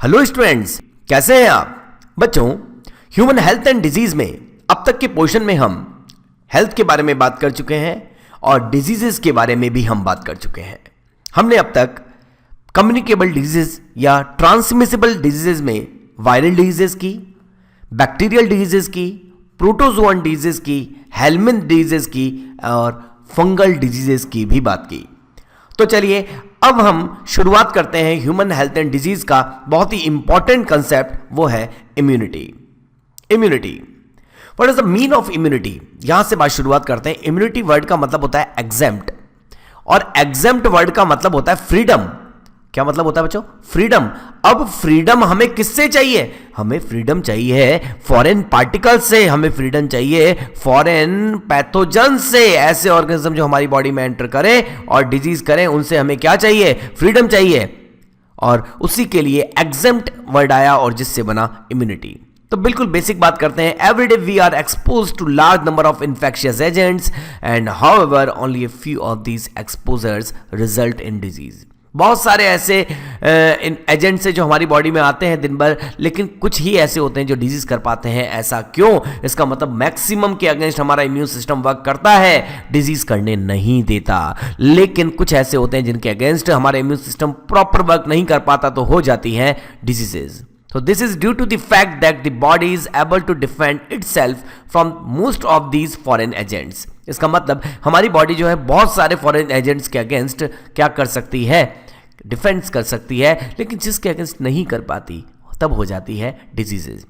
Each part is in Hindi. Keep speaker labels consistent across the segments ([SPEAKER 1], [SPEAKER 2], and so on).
[SPEAKER 1] हेलो स्टूडेंट्स, कैसे हैं आप बच्चों। ह्यूमन हेल्थ एंड डिजीज में अब तक के पोर्शन में हम हेल्थ के बारे में बात कर चुके हैं और डिजीजेस के बारे में भी हम बात कर चुके हैं। हमने अब तक कम्युनिकेबल डिजीजेस या ट्रांसमिसिबल डिजीजेस में वायरल डिजीजेस की, बैक्टीरियल डिजीजेस की, प्रोटोजोअन डिजीजेस की, हेलमिंथ डिजीजेस की और फंगल डिजीजेस की भी बात की। तो चलिए अब हम शुरुआत करते हैं ह्यूमन हेल्थ एंड डिजीज का बहुत ही इंपॉर्टेंट कंसेप्ट, वो है immunity. Immunity, what is the mean of immunity, यहां से बात शुरुआत करते हैं। इम्यूनिटी वर्ड का मतलब होता है एग्जेम्प्ट, और एग्जेम्प्ट वर्ड का मतलब होता है फ्रीडम। क्या मतलब होता है बच्चों? फ्रीडम। अब फ्रीडम हमें किससे चाहिए? हमें फ्रीडम चाहिए फॉरेन पार्टिकल से, हमें फ्रीडम चाहिए फॉरेन पैथोजन से, ऐसे ऑर्गेनिज्म जो हमारी बॉडी में एंटर करें और डिजीज करें, उनसे हमें क्या चाहिए? फ्रीडम चाहिए। और उसी के लिए एग्जेम्प्ट वर्ड आया और जिससे बना इम्यूनिटी। तो बिल्कुल बेसिक बात करते हैं। Every day we are expose to large number of infectious agents and however only a few of these exposures result in disease. बहुत सारे ऐसे एजेंट्स हैं जो हमारी बॉडी में आते हैं दिन भर, लेकिन कुछ ही ऐसे होते हैं जो डिजीज कर पाते हैं। ऐसा क्यों? इसका मतलब मैक्सिमम के अगेंस्ट हमारा इम्यून सिस्टम वर्क करता है, डिजीज करने नहीं देता। लेकिन कुछ ऐसे होते हैं जिनके अगेंस्ट हमारा इम्यून सिस्टम प्रॉपर वर्क नहीं कर पाता, तो हो जाती हैं diseases. So this is due to the fact that the body is able to defend itself from most of these foreign agents. इसका मतलब हमारी बॉडी जो है बहुत सारे फॉरेन एजेंट्स के अगेंस्ट क्या कर सकती है? डिफेंस कर सकती है, लेकिन जिसके अगेंस्ट नहीं कर पाती तब हो जाती है diseases.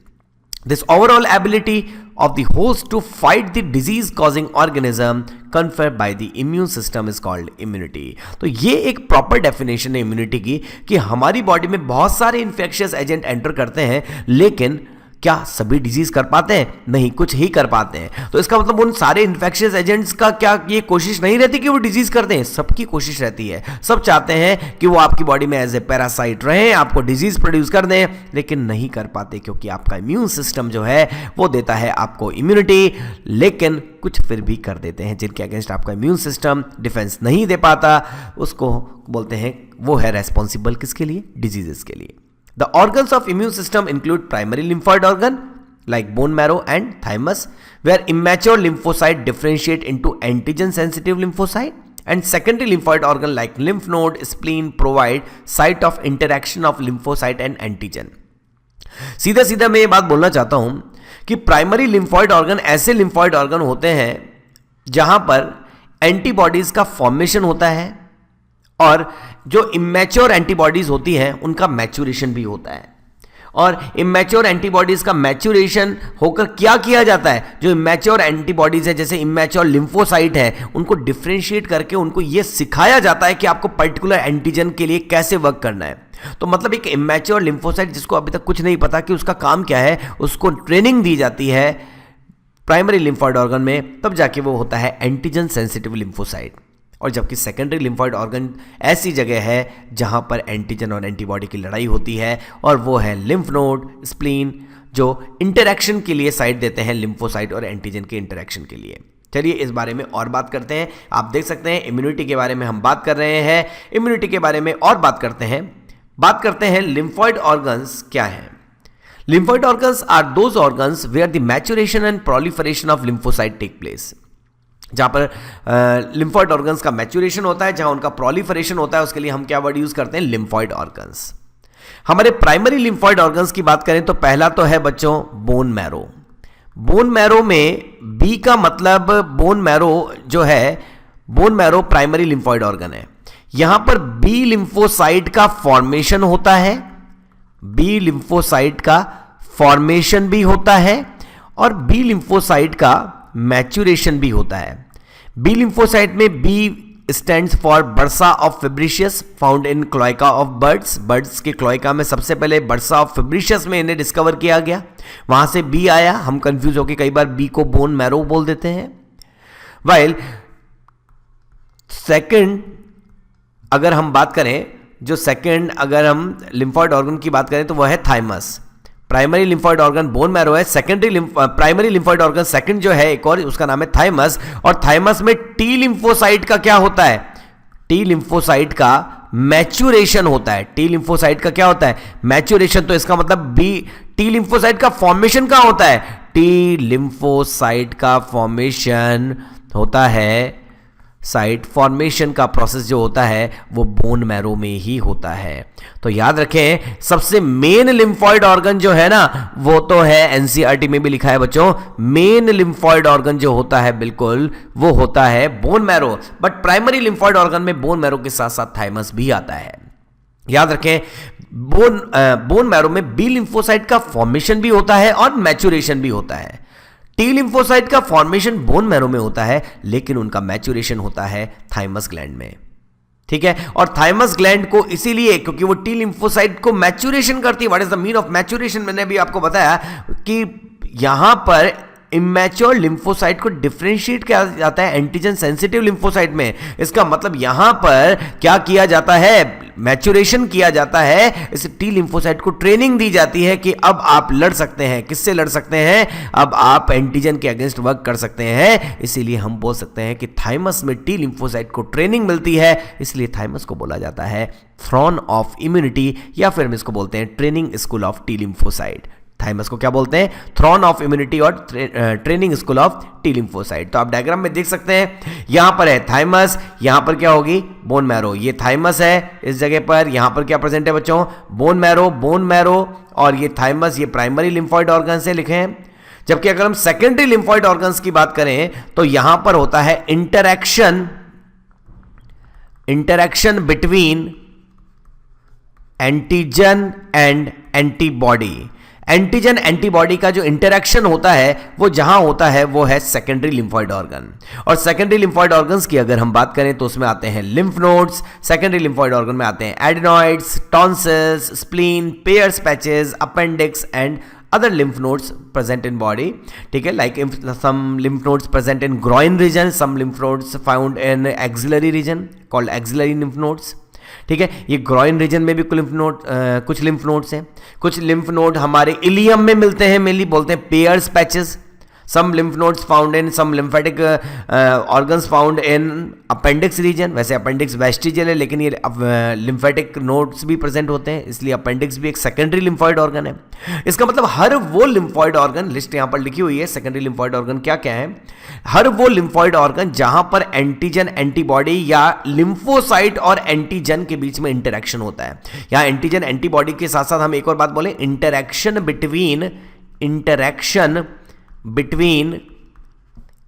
[SPEAKER 1] This overall ability of the host to fight the disease causing organism conferred by the immune system is called immunity. तो ये एक प्रॉपर डेफिनेशन है इम्यूनिटी की कि हमारी बॉडी में बहुत सारे इन्फेक्शियस एजेंट एंटर करते हैं, लेकिन क्या सभी डिजीज कर पाते हैं? नहीं, कुछ ही कर पाते हैं। तो इसका मतलब उन सारे इन्फेक्शियस एजेंट्स का क्या ये कोशिश नहीं रहती कि वो डिजीज करते हैं? सबकी कोशिश रहती है। सब चाहते हैं कि वो आपकी बॉडी में एज ए पैरासाइट रहें, आपको डिजीज प्रोड्यूस कर दें, लेकिन नहीं कर पाते क्योंकि आपका इम्यून सिस्टम जो है वो देता है आपको इम्यूनिटी, लेकिन कुछ फिर भी कर देते हैं जिनके अगेंस्ट आपका इम्यून सिस्टम डिफेंस नहीं दे पाता। उसको बोलते हैं, वो है रेस्पॉन्सिबल किसके लिए? डिजीजेस के लिए। The organs of immune system include primary lymphoid organ like bone marrow and thymus, where immature lymphocyte differentiate into antigen sensitive lymphocyte, and secondary lymphoid organ like lymph node, spleen provide site of interaction of lymphocyte and antigen. सीधा सीधा मैं ये बात बोलना चाहता हूं कि प्राइमरी लिम्फॉइड ऑर्गन ऐसे लिम्फॉइड ऑर्गन होते हैं जहां पर एंटीबॉडीज का फॉर्मेशन होता है, और जो इमेच्योर एंटीबॉडीज होती हैं उनका मैच्योरेशन भी होता है। और इमेच्योर एंटीबॉडीज का मैच्योरेशन होकर क्या किया जाता है? जो इमेच्योर एंटीबॉडीज है, जैसे इमेच्योर लिम्फोसाइट है, उनको डिफरेंशिएट करके उनको यह सिखाया जाता है कि आपको पर्टिकुलर एंटीजन के लिए कैसे वर्क करना है। तो मतलब एक इमेच्योर लिम्फोसाइट जिसको अभी तक कुछ नहीं पता कि उसका काम क्या है, उसको ट्रेनिंग दी जाती है प्राइमरी लिम्फॉइड ऑर्गन में, तब जाके वो होता है एंटीजन सेंसिटिव लिम्फोसाइट। और जबकि सेकेंडरी लिम्फॉइड ऑर्गन ऐसी जगह है जहां पर एंटीजन और एंटीबॉडी की लड़ाई होती है, और वो है लिम्फ नोड, स्प्लीन, जो इंटरैक्शन के लिए साइट देते हैं लिम्फोसाइट और एंटीजन के इंटरैक्शन के लिए। चलिए इस बारे में और बात करते हैं। आप देख सकते हैं इम्यूनिटी के बारे में हम बात कर रहे हैं। इम्यूनिटी के बारे में और बात करते हैं लिम्फॉइड ऑर्गन्स क्या है। Lymphoid organs are those organs where the maturation and proliferation of lymphocyte take place. जहां पर लिम्फॉइड ऑर्गन्स का मैच्योरेशन होता है, जहां उनका प्रोलिफरेशन होता है, उसके लिए हम क्या वर्ड यूज करते हैं? Lymphoid organs. हमारे प्राइमरी लिम्फॉइड ऑर्गन्स की बात करें तो पहला तो है बच्चों बोन मैरो। बोन मैरो में बी का मतलब बोन मैरो जो है, bone marrow primary lymphoid organ है। यहां पर बी लिम्फोसाइट का फॉर्मेशन होता है, बी लिम्फोसाइट का फॉर्मेशन भी होता है, और बी लिम्फोसाइट का मैच्योरेशन भी होता है। बी लिम्फोसाइट में B stands for bursa of Fabricius found in cloaca of birds. Birds के क्लोइका में सबसे पहले बर्सा ऑफ फेब्रिशियस में इन्हें डिस्कवर किया गया, वहां से बी आया। हम कंफ्यूज होकर कई बार बी को बोन मैरो बोल देते हैं। वाइल सेकंड अगर हम बात करें, जो सेकंड अगर हम लिम्फॉइड ऑर्गन की बात करें तो वह है thymus. Primary lymphoid organ bone marrow है, प्राइमरी लिम्फॉइड ऑर्गन सेकंड जो है एक और, उसका नाम है थाइमस। और थाइमस में टी लिम्फोसाइट का क्या होता है? टी लिम्फोसाइट का मैच्यूरेशन होता है। टी लिम्फोसाइट का क्या होता है? मैच्यूरेशन। तो इसका मतलब बी, टी लिम्फोसाइट का फॉर्मेशन कहां होता है? टी लिम्फोसाइट का फॉर्मेशन होता है, साइट फॉर्मेशन का प्रोसेस जो होता है वो बोन मैरो में ही होता है। तो याद रखें, सबसे मेन लिम्फॉइड ऑर्गन जो है ना वो तो है, एनसीईआरटी में भी लिखा है बच्चों, मेन लिम्फॉइड ऑर्गन जो होता है बिल्कुल वो होता है bone marrow. But primary lymphoid organ में बोन मैरो के साथ साथ थाइमस भी आता है। याद रखें, बोन मैरो में बी लिम्फोसाइट का फॉर्मेशन भी होता है और मैच्यूरेशन भी होता है। टी लिम्फोसाइट का फॉर्मेशन बोन मैरो में होता है, लेकिन उनका मैच्यूरेशन होता है थाइमस ग्लैंड में। ठीक है, और थाइमस ग्लैंड को इसीलिए क्योंकि वो टी लिम्फोसाइट को मैच्यूरेशन करती है। What is the mean of maturation? मैंने अभी आपको बताया कि यहां पर इमैच्योर लिम्फोसाइट को डिफरेंशिएट किया जाता है एंटीजन सेंसिटिव लिम्फोसाइट में। इसका मतलब यहां पर क्या किया जाता है? मैच्यूरेशन किया जाता है। इस टी लिम्फोसाइट को ट्रेनिंग दी जाती है कि अब आप लड़ सकते हैं। किससे लड़ सकते हैं? अब आप एंटीजन के अगेंस्ट वर्क कर सकते हैं। इसीलिए हम बोल सकते हैं कि थाइमस में टी लिम्फोसाइट को ट्रेनिंग मिलती है, इसलिए थाइमस को बोला जाता है थ्रोन ऑफ इम्यूनिटी, या फिर हम इसको बोलते हैं training school of T lymphocyte. Thymus को क्या बोलते हैं? थ्रोन ऑफ इम्यूनिटी और training school of T lymphocyte. तो आप डायग्राम में देख सकते हैं, यहां पर है थाइमस, यहां पर क्या होगी? Bone marrow. ये थाइमस है इस जगह पर, यहां पर क्या प्रेजेंट है बच्चों? Bone marrow. बोन मैरो और ये थाइमस, ये प्राइमरी लिम्फॉइड ऑर्गन से लिखे हैं। जबकि अगर हम सेकेंडरी लिम्फॉइड ऑर्गन्स की बात करें तो यहां पर होता है interaction between antigen and antibody. Antigen antibody का जो इंटरैक्शन होता है वो जहां होता है वो है सेकेंडरी लिम्फॉइड ऑर्गन। और सेकेंडरी लिम्फॉइड ऑर्गन्स की अगर हम बात करें तो उसमें आते हैं lymph nodes. Secondary lymphoid organ में आते हैं adenoids, tonsils, spleen, pairs patches, appendix and other lymph nodes present in body. ठीक है, like some lymph nodes present in groin region, some lymph nodes found in axillary region called axillary lymph nodes. ठीक है, ये ग्रॉइन रीजन में भी कुछ लिम्फ नोड्स हैं। कुछ लिम्फ नोड हमारे इलियम में मिलते हैं, मेनली बोलते हैं Peyer's patches. Some lymph nodes found in some lymphatic organs found in appendix region. वैसे अपेंडिक्स वेस्टिजियल है, लेकिन ये लिम्फेटिक नोड्स भी प्रेजेंट होते हैं, इसलिए अपेंडिक्स भी एक सेकेंडरी लिम्फॉइड ऑर्गन है। इसका मतलब हर वो लिम्फॉइड ऑर्गन, लिस्ट यहां पर लिखी हुई है सेकेंडरी लिम्फॉइड ऑर्गन क्या क्या है। हर वो लिम्फॉइड ऑर्गन जहां पर एंटीजन एंटीबॉडी या लिम्फोसाइट और एंटीजन के बीच में इंटरैक्शन होता है। यहां एंटीजन एंटीबॉडी के साथ साथ हम एक और बात बोलें, interaction between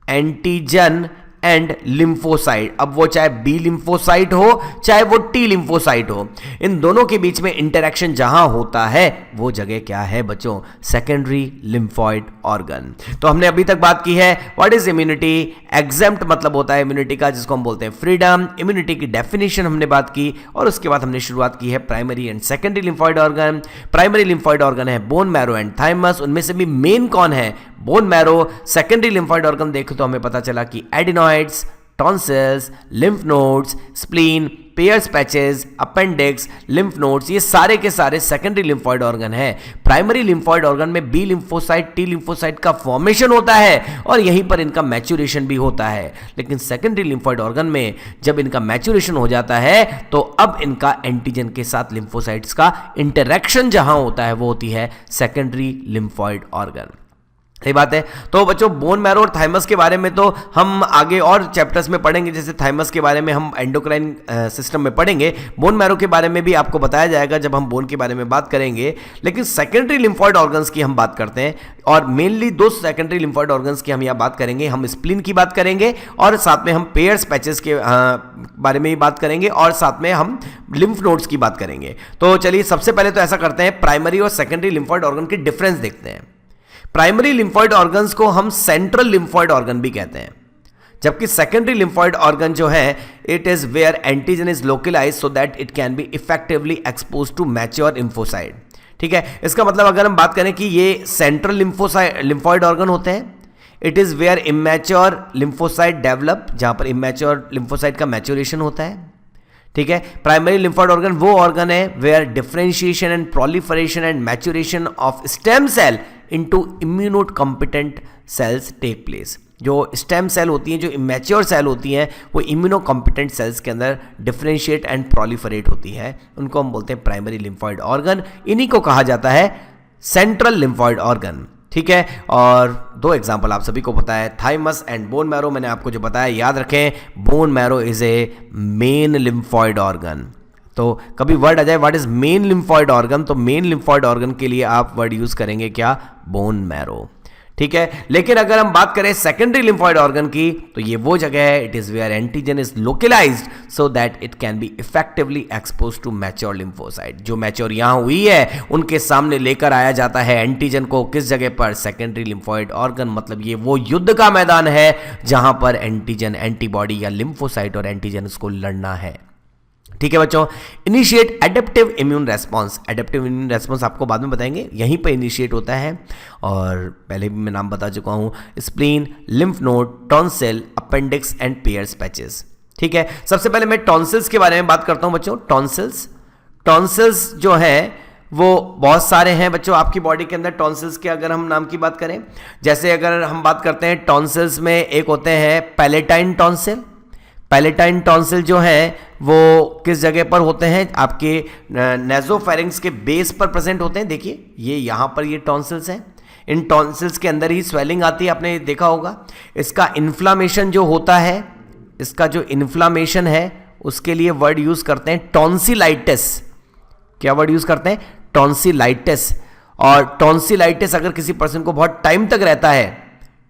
[SPEAKER 1] antigen and lymphocyte. अब वो चाहे बी लिम्फोसाइट हो चाहे वो टी लिम्फोसाइट हो, इन दोनों के बीच में इंटरैक्शन जहां होता है वो जगह क्या है बच्चों? Secondary lymphoid organ. तो हमने अभी तक बात की है व्हाट इज इम्यूनिटी। एग्जेम्प्ट मतलब होता है इम्यूनिटी का, जिसको हम बोलते हैं फ्रीडम। इम्यूनिटी की डेफिनेशन हमने बात की, और उसके बाद हमने शुरुआत की है primary and secondary lymphoid organ. Primary lymphoid organ है बोन मैरो एंड थाइमस। उनमें से भी मेन कौन है? Bone marrow. Secondary lymphoid organ देखो तो हमें पता चला कि adenoids, tonsils, lymph nodes, spleen, pairs patches, appendix, lymph nodes, ये सारे के सारे सेकेंडरी लिम्फॉइड ऑर्गन है। प्राइमरी लिम्फॉइड ऑर्गन में बी लिम्फोसाइट, टी लिम्फोसाइट का फॉर्मेशन होता है और यहीं पर इनका मैच्यूरेशन भी होता है। लेकिन सेकेंडरी लिम्फॉइड ऑर्गन में जब इनका मैच्यूरेशन हो जाता है तो अब इनका एंटीजन के साथ लिम्फोसाइट्स का इंटरैक्शन जहां होता है वो होती है सेकेंडरी लिम्फॉइड ऑर्गन। सही बात है। तो बच्चों बोन मैरो और थाइमस के बारे में तो हम आगे और चैप्टर्स में पढ़ेंगे, जैसे थाइमस के बारे में हम एंडोक्राइन सिस्टम में पढ़ेंगे। बोन मैरो के बारे में भी आपको बताया जाएगा जब हम बोन के बारे में बात करेंगे। लेकिन सेकेंडरी लिम्फॉइड ऑर्गन्स की हम बात करते हैं, और मेनली दो सेकेंडरी लिम्फॉइड ऑर्गन्स की हम यहाँ बात करेंगे। हम स्प्लीन की बात करेंगे और साथ में हम पेयर्स पैचेस के बारे में ही बात करेंगे, और साथ में हम लिम्फ नोड्स की बात करेंगे। तो चलिए सबसे पहले तो ऐसा करते हैं, प्राइमरी और सेकेंडरी लिम्फॉइड ऑर्गन की डिफरेंस देखते हैं। प्राइमरी लिम्फॉइड ऑर्गन्स को हम सेंट्रल लिम्फॉइड ऑर्गन भी कहते हैं, जबकि सेकेंडरी लिम्फॉइड ऑर्गन जो है it is where antigen is localise so that it can be effectively expose to mature lymphocyte. ठीक है, इसका मतलब अगर हम बात करें कि ये सेंट्रल लिम्फॉइड ऑर्गन होते हैं, it is where immature lymphocyte develop, जहां पर इमैच्योर लिम्फोसाइट का मैच्योरेशन होता है। ठीक है, प्राइमरी लिम्फॉइड ऑर्गन वो ऑर्गन है where differentiation and proliferation and maturation of stem cell into immunocompetent cells take place. जो स्टेम सेल होती हैं, जो इमेच्योर सेल होती हैं, वो इम्यूनोकॉम्पिटेंट सेल्स के अंदर डिफरेंशिएट एंड प्रोलिफरेट होती है, उनको हम बोलते हैं प्राइमरी लिम्फॉइड ऑर्गन। इन्हीं को कहा जाता है सेंट्रल लिम्फॉइड ऑर्गन, ठीक है। और दो एग्जाम्पल आप सभी को पता है, थाइमस एंड बोन मैरो। मैंने आपको जो बताया याद रखें, bone marrow is a main lymphoid organ. तो कभी वर्ड आ जाए what is main lymphoid organ, तो मेन लिम्फॉइड ऑर्गन के लिए आप वर्ड यूज करेंगे क्या, बोन मैरो, ठीक है। लेकिन अगर हम बात करें सेकेंडरी लिम्फॉइड ऑर्गन की, तो ये वो जगह है, it is where antigen is localised so that it can be effectively expose to mature lymphocyte. जो मैच्योर यहां हुई है उनके सामने लेकर आया जाता है एंटीजन को, किस जगह पर, सेकेंडरी लिम्फॉइड ऑर्गन। मतलब ये वो युद्ध का मैदान है जहां पर एंटीजन, एंटीबॉडी या लिम्फोसाइट और एंटीजन उसको लड़ना है, ठीक है बच्चों। Initiate adaptive immune response. Adaptive immune response आपको बाद में बताएंगे, यहीं पर इनिशिएट होता है। और पहले भी मैं नाम बता चुका हूं, spleen, lymph node, tonsil, appendix and pairs patches, ठीक है। सबसे पहले मैं टॉन्सिल्स के बारे में बात करता हूं बच्चों। टॉन्सिल्स जो है वो बहुत सारे हैं बच्चों आपकी बॉडी के अंदर। टॉन्सिल्स के अगर हम नाम की बात करें, जैसे अगर हम बात करते हैं टॉन्सिल्स में, एक होते हैं पैलेटाइन टॉन्सिल। पैलेटाइन टॉन्सिल जो है वो किस जगह पर होते हैं, आपके नेजोफेरिंग्स के बेस पर प्रेजेंट होते हैं। देखिए ये यहाँ पर ये टॉन्सिल्स हैं, इन टॉन्सिल्स के अंदर ही स्वेलिंग आती है, आपने देखा होगा। इसका इन्फ्लामेशन जो होता है, इसका जो इन्फ्लामेशन है उसके लिए वर्ड यूज करते हैं टॉन्सिलाइटिस। क्या वर्ड यूज करते हैं, टॉन्सिलाइटिस। और टॉन्सिलाइटिस अगर किसी पर्सन को बहुत टाइम तक रहता है,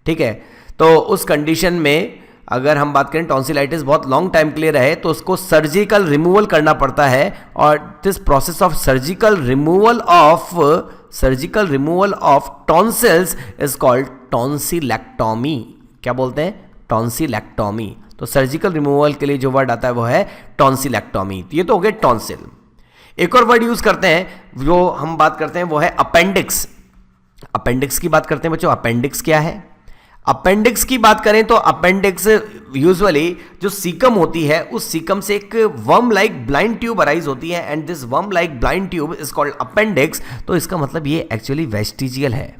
[SPEAKER 1] ठीक है, तो उस कंडीशन में अगर हम बात करें टॉन्सिलाइटिस बहुत लॉन्ग टाइम के लिए रहे तो उसको सर्जिकल रिमूवल करना पड़ता है। और this process of surgical removal of tonsils is called tonsillectomy. क्या बोलते हैं, टॉन्सिलेक्टोमी। तो सर्जिकल रिमूवल के लिए जो वर्ड आता है वो है टॉन्सिलेक्टोमी। ये तो हो गए टॉन्सिल। एक और वर्ड यूज करते हैं, जो हम बात करते हैं वो है अपेंडिक्स। अपेंडिक्स की बात करते हैं बच्चों। अपेंडिक्स क्या है, अपेंडिक्स की बात करें तो अपेंडिक्स यूजुअली जो सीकम होती है, उस सीकम से एक worm like blind tube arise होती है and this worm like blind tube is called appendix. तो इसका मतलब ये एक्चुअली वेस्टिजियल है,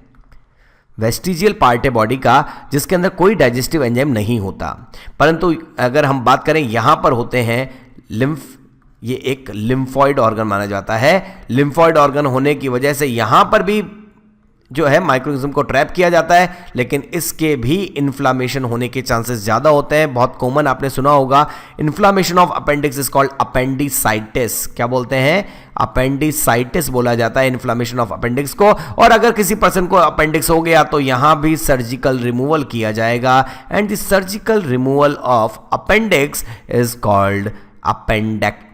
[SPEAKER 1] वेस्टिजियल पार्ट है बॉडी का जिसके अंदर कोई डाइजेस्टिव एंजाइम नहीं होता। परंतु अगर हम बात करें यहां पर होते हैं लिम्फ, ये एक लिम्फॉइड ऑर्गन माना जाता है। लिम्फॉइड ऑर्गन होने की वजह से यहां पर भी जो है माइक्रोऑर्गेनिज्म को ट्रैप किया जाता है, लेकिन इसके भी इन्फ्लामेशन होने के चांसेस ज्यादा होते हैं। बहुत कॉमन आपने सुना होगा, inflammation of appendix is called appendicitis. क्या बोलते हैं, अपेंडिसाइटिस बोला जाता है इन्फ्लामेशन ऑफ अपेंडिक्स को। और अगर किसी पर्सन को अपेंडिक्स हो गया तो यहां भी सर्जिकल रिमूवल किया जाएगा and the surgical removal of appendix is called appendectomy.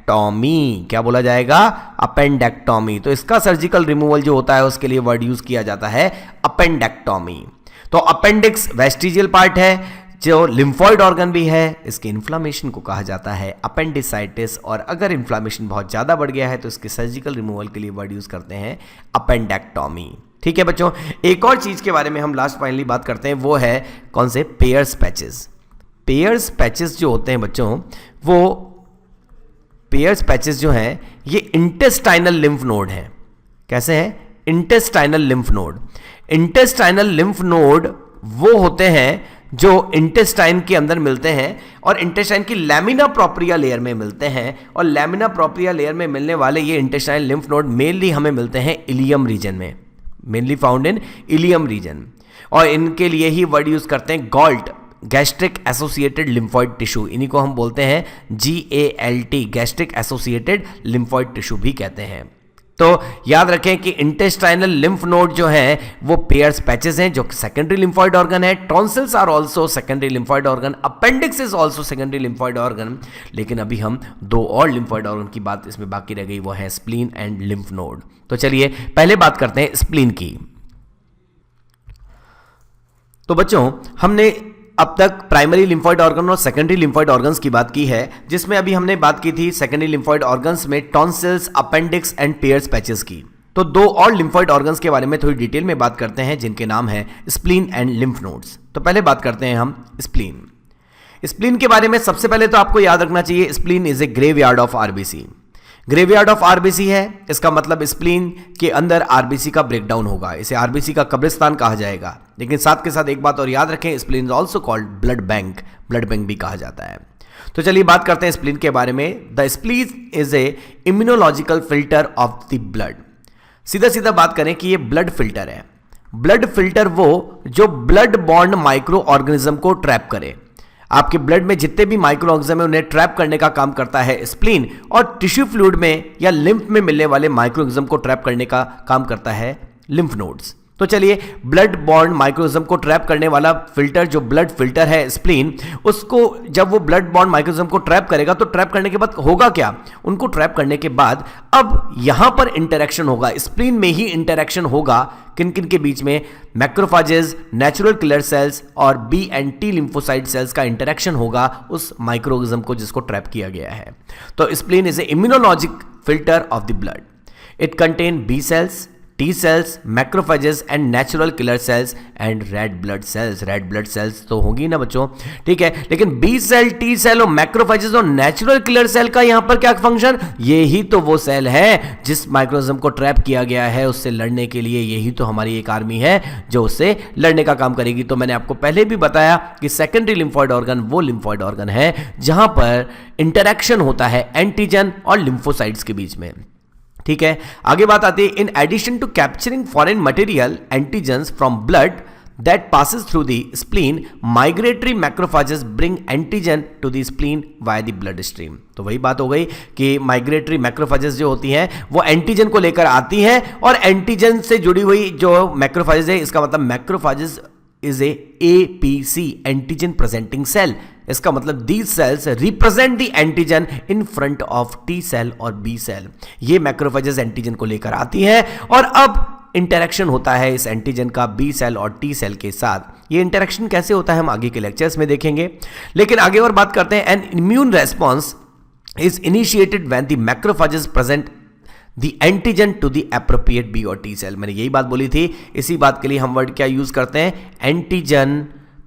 [SPEAKER 1] क्या बोला जाएगा, अपेंडेक्टोमी। तो इसका सर्जिकल रिमूवल जो होता है उसके लिए वर्ड यूज किया जाता है अपेंडेक्टोमी। तो अपेंडिक्स वेस्टिजियल पार्ट है, जो लिम्फॉइड ऑर्गन भी है, इसके इन्फ्लामेशन को कहा जाता है अपेंडिसाइटिस। और अगर इन्फ्लामेशन बहुत ज्यादा बढ़ गया है तो इसके सर्जिकल रिमूवल के लिए वर्ड यूज करते हैं अपेंडेक्टोमी। ठीक है बच्चों, एक और चीज के बारे में हम लास्ट फाइनली बात करते हैं, वो है कौन से, पेयर्स पैचेस। पेयर्स पैचेस जो होते हैं बच्चों, वो पेयर्स पैचेस जो हैं ये इंटेस्टाइनल लिम्फ नोड हैं। कैसे हैं, intestinal lymph node. Intestinal lymph node वो होते हैं जो इंटेस्टाइन के अंदर मिलते हैं और इंटेस्टाइन की लैमिना प्रोप्रिया लेयर में मिलते हैं। और लैमिना प्रोप्रिया लेयर में मिलने वाले ये इंटेस्टाइनल लिम्फ नोड मेनली हमें मिलते हैं इलियम रीजन में, mainly found in ileum region. और इनके लिए ही वर्ड यूज करते हैं GALT, gastric associated lymphoid tissue. इन्हीं को हम बोलते हैं GALT, gastric associated lymphoid tissue भी कहते हैं। तो याद रखें कि इंटेस्टाइनल लिम्फ नोड जो है वो पेयर्स पैचेस हैं, जो सेकेंडरी लिम्फॉइड ऑर्गन है। Tonsils are also secondary lymphoid organ, appendix is also secondary lymphoid organ. लेकिन अभी हम दो और लिम्फॉइड ऑर्गन की बात इसमें बाकी रह गई, वो है स्प्लीन एंड लिम्फ नोड। तो चलिए पहले बात करते हैं स्प्लीन की। तो बच्चों हमने अब तक प्राइमरी लिम्फॉइड ऑर्गन और सेकेंडरी लिम्फॉइड ऑर्गन्स की बात की है, जिसमें अभी हमने बात की थी सेकेंडरी लिम्फॉइड ऑर्गन्स में tonsils, appendix and pairs patches की। तो दो और लिम्फॉइड ऑर्गन्स के बारे में थोड़ी डिटेल में बात करते हैं, जिनके नाम है स्प्लीन एंड लिम्फ नोड्स। तो पहले बात करते हैं हम स्प्लीन। स्प्लीन के बारे में सबसे पहले तो आपको याद रखना चाहिए, spleen is A graveyard of RBC. Graveyard of RBC है, इसका मतलब स्प्लीन के अंदर आरबीसी का ब्रेकडाउन होगा, इसे आरबीसी का कब्रिस्तान कहा जाएगा। लेकिन साथ के साथ एक बात और याद रखें, spleen is also called blood bank, blood bank भी कहा जाता है। तो चलिए बात करते हैं स्प्लीन के बारे में। The spleen is A immunological filter of the blood. सीधा सीधा बात करें कि ये ब्लड फिल्टर है। ब्लड फिल्टर वो जो ब्लड बॉन्ड माइक्रो ऑर्गेनिज्म को ट्रैप करे। आपके ब्लड में जितने भी माइक्रो ऑर्गेनिज्म है उन्हें ट्रैप करने का काम करता है स्प्लीन, और टिश्यू फ्लूइड में या लिम्फ में मिलने वाले माइक्रो ऑर्गेनिज्म को ट्रैप करने का काम करता है लिम्फ नोड्स। तो चलिए, ब्लड बॉन्ड माइक्रोइज्म को ट्रैप करने वाला फिल्टर जो ब्लड फिल्टर है स्प्लीन, उसको जब वो ब्लड बॉन्ड माइक्रोइज्म को ट्रैप करेगा तो ट्रैप करने के बाद होगा क्या, उनको ट्रैप करने के बाद अब यहां पर इंटरेक्शन होगा, स्प्लीन में ही इंटरेक्शन होगा किन किन के बीच में, मैक्रोफाजेस, नेचुरल किलर सेल्स और B and T lymphocyte cells का इंटरेक्शन होगा उस माइक्रोइज्म को जिसको ट्रैप किया गया है। तो spleen is a immunologic filter of the blood. It contain B cells, T cells, macrophages and natural killer cells and red blood cells। Red blood cells तो होंगी ना बच्चों, ठीक है। लेकिन B सेल, T सेल और मैक्रोफेजेस और नेचुरल किलर सेल का यहां पर क्या फंक्शन, ये ही तो वो सेल है जिस माइक्रोइज्म को ट्रैप किया गया है उससे लड़ने के लिए। यही तो हमारी एक आर्मी है जो उससे लड़ने का काम करेगी। तो मैंने आपको पहले भी बताया कि सेकेंडरी लिम्फॉइड ऑर्गन वो लिम्फॉइड ऑर्गन है जहां पर इंटरेक्शन होता है एंटीजन और लिम्फोसाइट्स के बीच में, ठीक है। आगे बात आती है, in addition to capturing foreign material antigens from blood that passes through the spleen, migratory macrophages bring antigen to the spleen via the blood stream. तो वही बात हो गई कि माइग्रेटरी मैक्रोफाजेस जो होती हैं वो एंटीजन को लेकर आती हैं, और एंटीजन से जुड़ी हुई जो मैक्रोफाजेस है, इसका मतलब macrophages is a APC, antigen presenting cell. इसका मतलब these cells represent the antigen in front of T cell और B सेल। ये मैक्रोफेजेस एंटीजन को लेकर आती है और अब इंटरेक्शन होता है इस एंटीजन का B सेल और T सेल के साथ। ये इंटरेक्शन कैसे होता है हम आगे के लेक्चर्स में देखेंगे। लेकिन आगे और बात करते हैं, an immune response is initiated when the macrophages present the antigen to the appropriate B और T सेल। मैंने यही बात बोली थी, इसी बात के लिए हम वर्ड क्या यूज करते हैं, एंटीजन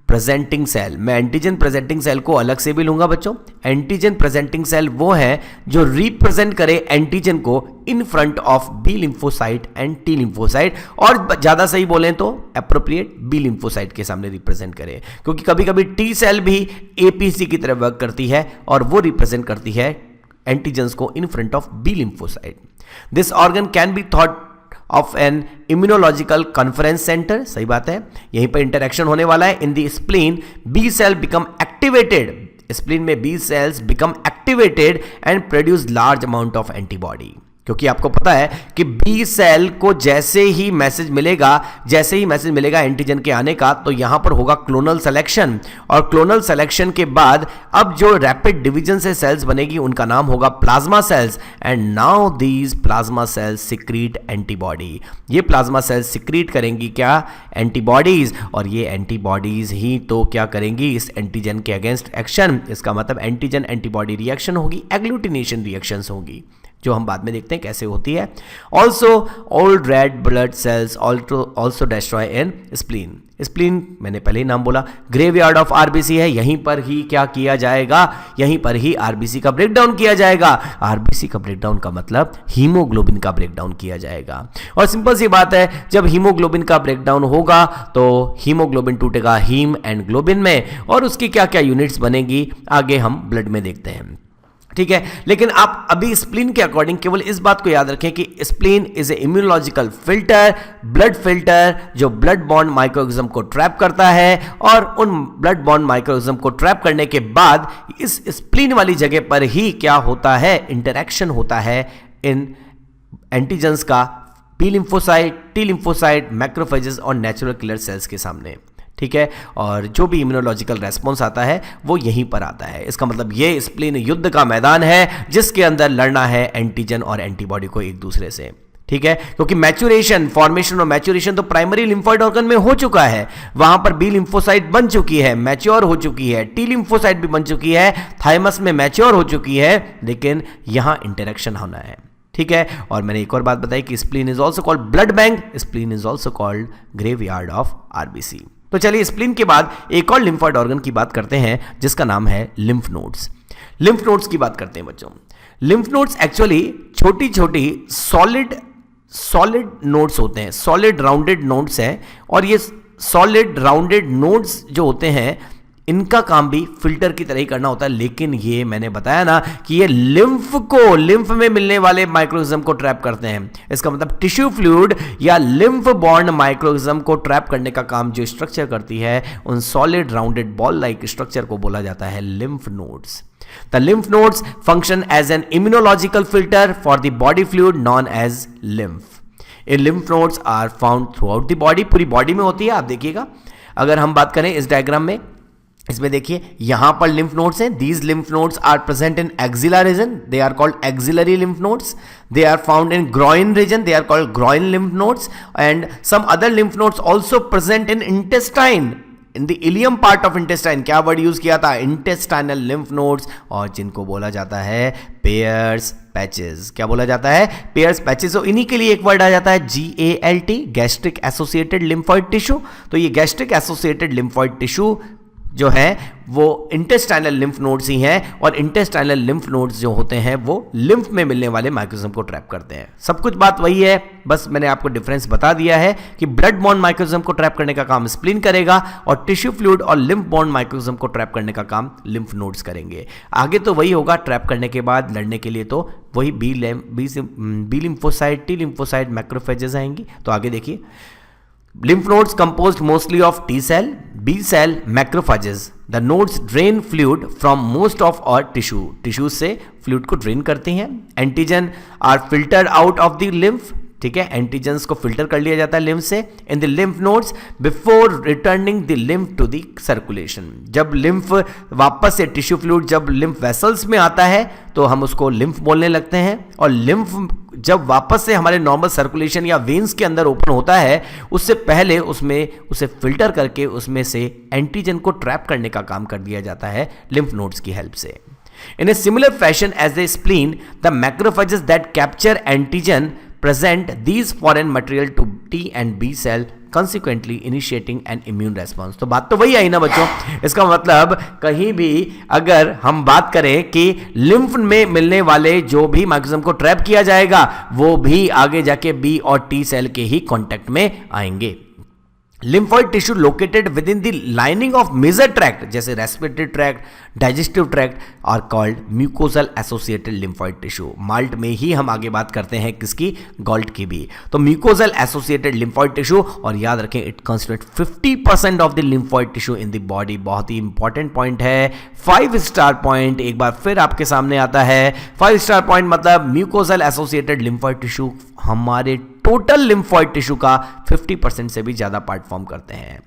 [SPEAKER 1] प्रेजेंटिंग सेल। मैं एंटीजन प्रेजेंटिंग सेल को अलग से भी लूंगा बच्चों। एंटीजन प्रेजेंटिंग सेल वो है जो रिप्रेजेंट करे एंटीजन को in front of B lymphocyte and T lymphocyte, और ज्यादा सही बोलें तो एप्रोप्रिएट B लिम्फोसाइट के सामने रिप्रेजेंट करे, क्योंकि कभी कभी T सेल भी APC की तरह वर्क करती है और वो रिप्रेजेंट करती है एंटीजन्स को in front of B lymphocyte. This organ can be thought of an immunological conference centre. सही बात है, यहीं पर इंटरेक्शन होने वाला है। In the spleen B cell become activated, spleen में B cells become activated and produce large amount of antibody. क्योंकि आपको पता है कि B सेल को जैसे ही मैसेज मिलेगा एंटीजन के आने का, तो यहां पर होगा क्लोनल सिलेक्शन, और क्लोनल सिलेक्शन के बाद अब जो रैपिड डिवीजन से सेल्स बनेगी उनका नाम होगा plasma cells, and now these plasma cells secrete antibody. ये प्लाज्मा सेल्स सिक्रीट करेंगी क्या, एंटीबॉडीज, और ये एंटीबॉडीज ही तो क्या करेंगी, इस एंटीजन के अगेंस्ट एक्शन। इसका मतलब एंटीजन एंटीबॉडी रिएक्शन होगी, एग्लूटिनेशन रिएक्शंस होगी, जो हम बाद में देखते हैं कैसे होती है। Also old red blood cells also destroy in spleen. Spleen मैंने पहले ही नाम बोला, ग्रेवयार्ड ऑफ आरबीसी है, यहीं पर ही क्या किया जाएगा, यहीं पर ही आरबीसी का ब्रेकडाउन किया जाएगा। आरबीसी का ब्रेकडाउन का मतलब हीमोग्लोबिन का ब्रेकडाउन किया जाएगा, और सिंपल सी बात है, जब हीमोग्लोबिन का ब्रेकडाउन होगा तो हीमोग्लोबिन टूटेगा हीम एंड ग्लोबिन में, और उसकी क्या क्या यूनिट्स बनेगी आगे हम ब्लड में देखते हैं, ठीक है। लेकिन आप अभी स्प्लीन के अकॉर्डिंग केवल इस बात को याद रखें कि spleen is A immunological filter, blood filter, जो ब्लड बॉन्ड माइक्रोऑर्गेनिज्म को ट्रैप करता है, और उन ब्लड बॉन्ड माइक्रोऑर्गेनिज्म को ट्रैप करने के बाद इस स्प्लीन वाली जगह पर ही क्या होता है, इंटरेक्शन होता है इन एंटीजेंस का B lymphocyte, T lymphocyte, macrophages और नेचुरल किलर सेल्स के सामने, ठीक है। और जो भी इम्यूनोलॉजिकल रेस्पॉन्स आता है वो यहीं पर आता है। इसका मतलब ये स्प्लीन युद्ध का मैदान है जिसके अंदर लड़ना है एंटीजन और एंटीबॉडी को एक दूसरे से, ठीक है। क्योंकि मैच्योरेशन, फॉर्मेशन और मैच्योरेशन तो प्राइमरी लिम्फॉइड ऑर्गन में हो चुका है, वहां पर B लिम्फोसाइट बन चुकी है, मैच्योर हो चुकी है, T लिम्फोसाइट भी बन चुकी है, थाइमस में मैच्योर हो चुकी है, लेकिन यहां इंटरेक्शन होना है, ठीक है। और मैंने एक और बात बताई कि spleen is also called blood bank, spleen is also called graveyard of RBC. तो चलिए स्प्लीन के बाद एक और लिम्फॉइड ऑर्गन की बात करते हैं जिसका नाम है लिम्फ नोड्स। लिम्फ नोड्स की बात करते हैं बच्चों। लिम्फ नोड्स एक्चुअली छोटी छोटी सॉलिड नोड्स होते हैं, सॉलिड राउंडेड नोड्स हैं, और ये सॉलिड राउंडेड नोड्स जो होते हैं इनका काम भी फिल्टर की तरह ही करना होता है। लेकिन ये मैंने बताया ना कि ये लिम्फ में मिलने वाले माइक्रोऑर्गेनिज्म को ट्रैप करते हैं। इसका मतलब टिश्यू फ्लूइड या लिम्फ बॉर्न माइक्रोऑर्गेनिज्म को ट्रैप करने का काम जो स्ट्रक्चर करती है, उन solid rounded ball like structure को बोला जाता है lymph nodes. The lymph nodes function as an immunological filter for the body fluid known as lymph. ये lymph nodes are found throughout the body, पूरी बॉडी में होती है। आप देखिएगा, अगर हम बात करें इस डायग्राम में, इसमें देखिए यहां पर lymph nodes हैं। These lymph nodes are present in axilla region. They are called axillary lymph nodes. They are found in groin region. They are called groin lymph nodes. And some other lymph nodes also present in intestine. In the ilium part of intestine, क्या वर्ड यूज किया था? इंटेस्टाइनल लिम्फ नोड्स, और जिनको बोला जाता है पेयर्स पैचेस। क्या बोला जाता है? Pairs patches. और इन्हीं के लिए एक वर्ड आ जाता है GALT, gastric associated lymphoid tissue. तो ये गैस्ट्रिक एसोसिएटेड लिम्फॉइड टिश्यू जो है वो इंटेस्टाइनल लिम्फ नोड्स ही हैं, और इंटेस्टाइनल लिम्फ नोड्स जो होते हैं वो लिम्फ में मिलने वाले माइक्रोऑर्गेनिज्म को ट्रैप करते हैं। सब कुछ बात वही है, बस मैंने आपको डिफरेंस बता दिया है कि ब्लड बॉर्न माइक्रोऑर्गेनिज्म को ट्रैप करने का काम स्प्लीन करेगा, और टिश्यू फ्लूइड और लिम्फ बॉर्न माइक्रोऑर्गेनिज्म को ट्रैप करने का काम लिम्फ नोड्स करेंगे। आगे तो वही होगा, ट्रैप करने के बाद लड़ने के लिए तो वही B lymphocyte, T lymphocyte, macrophages आएंगी। तो आगे देखिए, lymph nodes composed mostly of T cell, B cell, macrophages. The nodes drain fluid from most of our tissue. Tissues से fluid को drain करती हैं. Antigen are filtered out of the lymph. ठीक है, एंटीजेंस को फिल्टर कर लिया जाता है लिम्फ से in the lymph nodes before returning the lymph to the circulation. जब लिम्फ वापस से टिश्यू फ्लूइड जब लिम्फ वेसल्स में आता है तो हम उसको लिम्फ बोलने लगते हैं, और लिम्फ जब वापस से हमारे नॉर्मल सर्कुलेशन या वेन्स के अंदर ओपन होता है उससे पहले उसमें उसे फिल्टर करके उसमें से एंटीजन को ट्रैप करने का काम कर दिया जाता है लिम्फ नोड्स की हेल्प से। In a similar fashion as the spleen, the macrophages that capture antigen present these foreign material to T and B cell, consequently initiating an immune response. तो बात तो वही आई ना बच्चों। इसका मतलब कहीं भी अगर हम बात करें कि लिम्फ में मिलने वाले जो भी माइक्रोऑर्गेनिज्म को ट्रैप किया जाएगा वो भी आगे जाके बी और टी सेल के ही कांटेक्ट में आएंगे। Lymphoid tissue located within the lining of major tract जैसे respiratory tract, digestive tract are called mucosal associated lymphoid tissue. MALT में ही हम आगे बात करते हैं किसकी? गॉल्ट की भी। तो म्यूकोसल एसोसिएटेड लिम्फॉइड टिश्यू, और याद रखें it constitute 50% of the lymphoid tissue in the body. बहुत ही इंपॉर्टेंट पॉइंट है, 5 स्टार पॉइंट एक बार फिर आपके सामने आता है। 5 स्टार पॉइंट मतलब म्यूकोसल एसोसिएटेड लिम्फॉइड टिश्यू हमारे टोटल लिम्फॉइड टिश्यू का 50% से भी ज्यादा पार्ट फॉर्म करते हैं।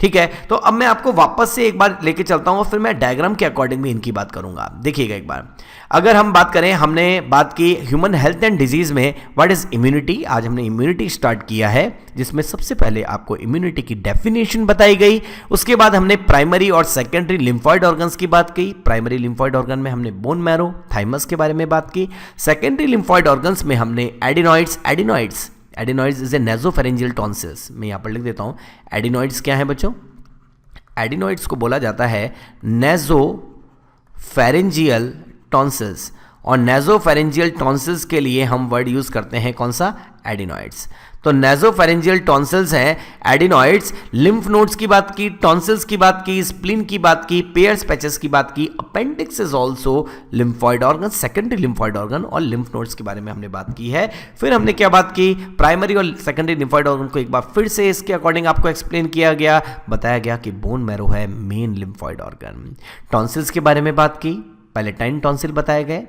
[SPEAKER 1] ठीक है, तो अब मैं आपको वापस से एक बार लेके चलता हूं और फिर मैं डायग्राम के अकॉर्डिंग भी इनकी बात करूंगा। देखिएगा एक बार, अगर हम बात करें, हमने बात की ह्यूमन हेल्थ एंड डिजीज में व्हाट इज इम्यूनिटी। आज हमने इम्यूनिटी स्टार्ट किया है जिसमें सबसे पहले आपको इम्यूनिटी की डेफिनेशन बताई गई। उसके बाद हमने प्राइमरी और सेकेंडरी लिम्फॉइड ऑर्गन्स की बात की। प्राइमरी लिम्फॉइड ऑर्गन में हमने बोन मैरो, थाइमस के बारे में बात की। सेकेंडरी लिम्फॉइड ऑर्गन्स में हमने adenoids is a nasopharyngeal tonsils. मैं यहाँ पर लिख देता हूँ, एडिनॉइड्स क्या है बच्चों? एडिनॉइड्स को बोला जाता है नेजोफेरेंजियल टॉन्सिल्स, और नेजोफेरेंजियल टॉन्सिल्स के लिए हम वर्ड यूज करते हैं कौन सा? एडिनॉइड्स। तो नेजोफेरेंजियल टॉन्सिल्स हैं एडिनॉइड्स। लिम्फ नोड्स की बात की, टॉन्सिल्स की बात की, स्प्लीन की बात की, पेयर्स पैचेस की बात की। Appendix is also lymphoid organ, secondary lymphoid organ, और लिम्फ नोड्स के बारे में हमने बात की है। फिर हमने क्या बात की? प्राइमरी और सेकेंडरी लिम्फॉइड ऑर्गन को एक बार फिर से इसके अकॉर्डिंग आपको एक्सप्लेन किया गया, बताया गया कि बोन मैरो है मेन लिम्फॉइड ऑर्गन। टॉन्सिल्स के बारे में बात की, पैलेटाइन टॉन्सिल बताए गए।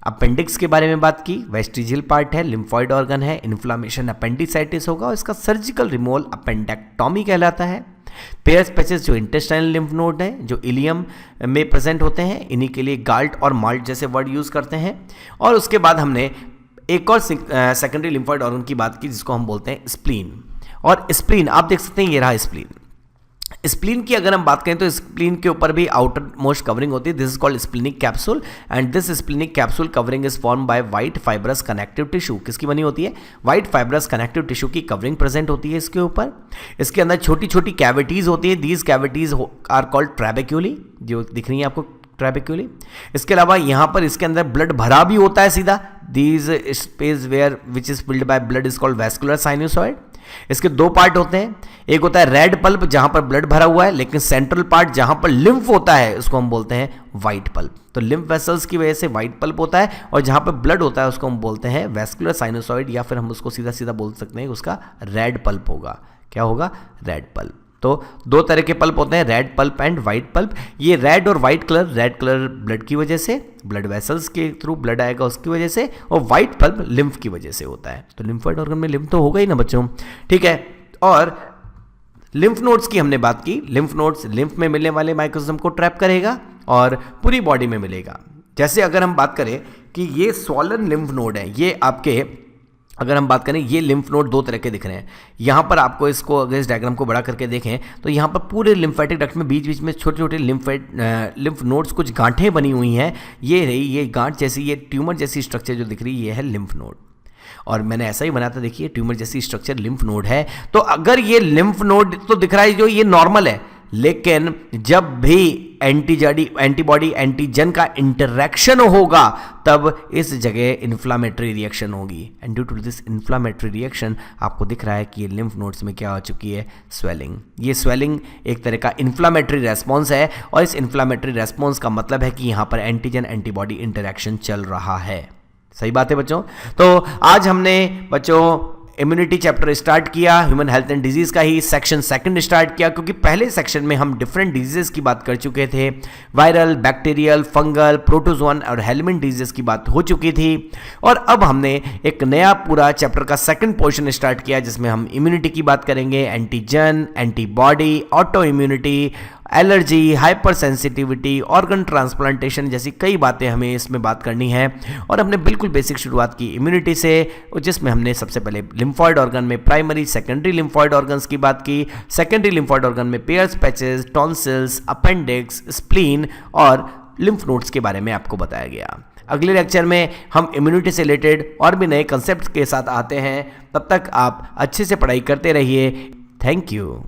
[SPEAKER 1] अपेंडिक्स के बारे में बात की, वेस्टिजियल पार्ट है, लिम्फॉइड ऑर्गन है, इन्फ्लामेशन अपेंडिसाइटिस होगा और इसका सर्जिकल रिमूवल अपेंडेक्टोमी कहलाता है। पेयर्स पैचेस जो इंटेस्टाइनल लिम्फ नोड है जो इलियम में प्रेजेंट होते हैं, इन्हीं के लिए गाल्ट और माल्ट जैसे वर्ड यूज करते हैं। और उसके बाद हमने एक और सेकेंडरी लिम्फॉइड ऑर्गन की बात की जिसको हम बोलते हैं स्प्लीन। और स्प्लीन आप देख सकते हैं, ये रहा स्प्लीन। स्प्लीन की अगर हम बात करें तो स्प्लीन के ऊपर भी आउटर मोस्ट कवरिंग होती है, this is called splenic capsule, and this splenic capsule covering is form by white fibrous connective tissue. किसकी बनी होती है? वाइट फाइब्रस कनेक्टिव टिश्यू की कवरिंग प्रेजेंट होती है इसके ऊपर। इसके अंदर छोटी छोटी कैविटीज होती है, दीज कैविटीज आर कॉल्ड ट्रैबेक्यूली, जो दिख रही है आपको ट्रैबेक्यूली। इसके अलावा यहाँ पर इसके अंदर ब्लड भरा भी होता है सीधा, these space where which is filled by blood is called vascular sinusoid. इसके दो पार्ट होते हैं, एक होता है रेड पल्प जहां पर ब्लड भरा हुआ है, लेकिन सेंट्रल पार्ट जहां पर लिम्फ होता है उसको हम बोलते हैं व्हाइट पल्प। तो लिम्फ वेसल्स की वजह से व्हाइट पल्प होता है, और जहां पर ब्लड होता है उसको हम बोलते हैं वैस्कुलर साइनोसॉइड, या फिर हम उसको सीधा सीधा बोल सकते हैं उसका रेड पल्प होगा। क्या होगा? Red pulp. तो दो तरह के पल्प होते हैं, red pulp and white pulp. ये रेड और white colour, red colour blood की वजह से, ब्लड वेसल्स के थ्रू ब्लड आएगा उसकी वजह से, और व्हाइट पल्प लिम्फ की वजह से होता है। तो लिम्फोइड ऑर्गन में लिम्फ तो होगा ही ना बच्चों, ठीक है। और लिम्फ नोड्स की हमने बात की। लिम्फ नोड्स लिम्फ में मिलने वाले माइक्रोज्म को ट्रैप करेगा और पूरी बॉडी में मिलेगा। जैसे अगर हम बात करें कि ये स्वॉलन लिम्फ नोड है, ये आपके, अगर हम बात करें, ये लिम्फ नोड दो तरह के दिख रहे हैं। यहाँ पर आपको इसको, अगर इस डायग्राम को बड़ा करके देखें तो यहाँ पर पूरे लिम्फेटिक डक्ट में बीच बीच में छोटे छोटे लिम्फ नोड्स, कुछ गांठें बनी हुई हैं। ये रही, ये गांठ जैसी, ये ट्यूमर जैसी स्ट्रक्चर जो दिख रही है, ये है लिम्फ नोड। और मैंने ऐसा ही बनाया था, देखिए ट्यूमर जैसी स्ट्रक्चर लिम्फ नोड है। तो अगर ये लिम्फ नोड तो दिख रहा है जो ये नॉर्मल है, लेकिन जब भी एंटीबॉडी एंटीजन का इंटरेक्शन होगा तब इस जगह इन्फ्लामेटरी रिएक्शन होगी। And due to this inflammatory reaction आपको दिख रहा है कि ये लिम्फ नोड्स में क्या हो चुकी है? स्वेलिंग। ये स्वेलिंग एक तरह का इन्फ्लामेटरी रेस्पॉन्स है, और इस इन्फ्लामेटरी रेस्पॉन्स का मतलब है कि यहाँ पर एंटीजन एंटीबॉडी इंटरेक्शन चल रहा है। सही बात है बच्चों। तो आज हमने बच्चों इम्यूनिटी चैप्टर स्टार्ट किया, ह्यूमन हेल्थ एंड डिजीज का ही सेक्शन सेकंड स्टार्ट किया, क्योंकि पहले सेक्शन में हम डिफरेंट डिजीजेस की बात कर चुके थे। वायरल, बैक्टीरियल, फंगल, प्रोटोजोन और हेलमेंट डिजीजेस की बात हो चुकी थी। और अब हमने एक नया पूरा चैप्टर का सेकंड पोर्शन स्टार्ट किया, जिसमें हम इम्यूनिटी की बात करेंगे, antigen, antibody, auto immunity, allergy, hyper sensitivity, organ transplantation जैसी कई बातें हमें इसमें बात करनी है। और हमने बिल्कुल बेसिक शुरुआत की इम्यूनिटी से, जिसमें हमने सबसे पहले लिम्फॉइड ऑर्गन में प्राइमरी, सेकेंडरी लिम्फॉइड ऑर्गन्स की बात की। सेकेंडरी लिम्फॉइड ऑर्गन में pairs, patches, tonsils, appendix, spleen और लिम्फ नोड्स के बारे में आपको बताया गया। अगले लेक्चर में हम इम्यूनिटी से रिलेटेड और भी नए कंसेप्ट के साथ आते हैं। तब तक आप अच्छे से पढ़ाई करते रहिए। Thank you.